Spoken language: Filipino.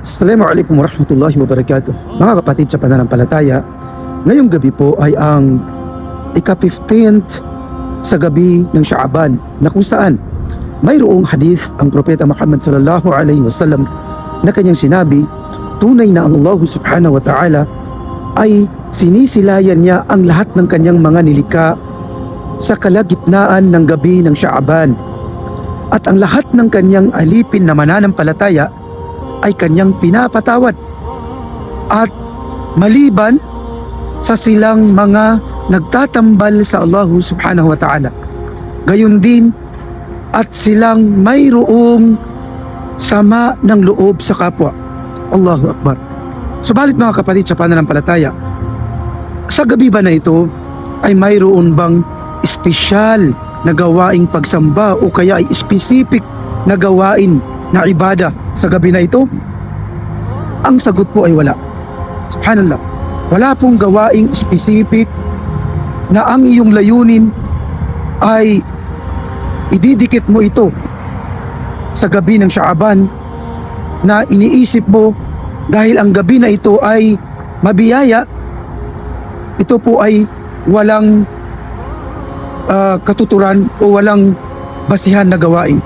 Assalamualaikum warahmatullahi wabarakatuh. Mga kapatid sa pananampalataya, ngayong gabi po ay ang ika-15th sa gabi ng Shaaban, na kung saan mayroong hadith ang Propeta Muhammad sallallahu alaihi wasallam na kanyang sinabi, tunay na ang Allah subhanahu wa ta'ala ay sinisilayan niya ang lahat ng kanyang mga nilikha sa kalagitnaan ng gabi ng Shaaban, at ang lahat ng kanyang alipin na mananampalataya ay kanyang pinapatawad, at maliban sa silang mga nagtatambal sa Allah subhanahu wa ta'ala, gayon din at silang mayroong sama ng loob sa kapwa. Allahu Akbar. Subalit mga kapatid sa pananampalataya, sa gabi ba na ito ay mayroon bang espesyal na gawaing pagsamba o kaya ay specific na gawain na ibada sa gabi na ito? Ang sagot po ay wala. Subhanallah. Wala pong gawaing specific na ang iyong layunin ay ididikit mo ito sa gabi ng Shaaban, na iniisip mo dahil ang gabi na ito ay mabiyaya, ito po ay walang katuturan o walang basihan na gawain.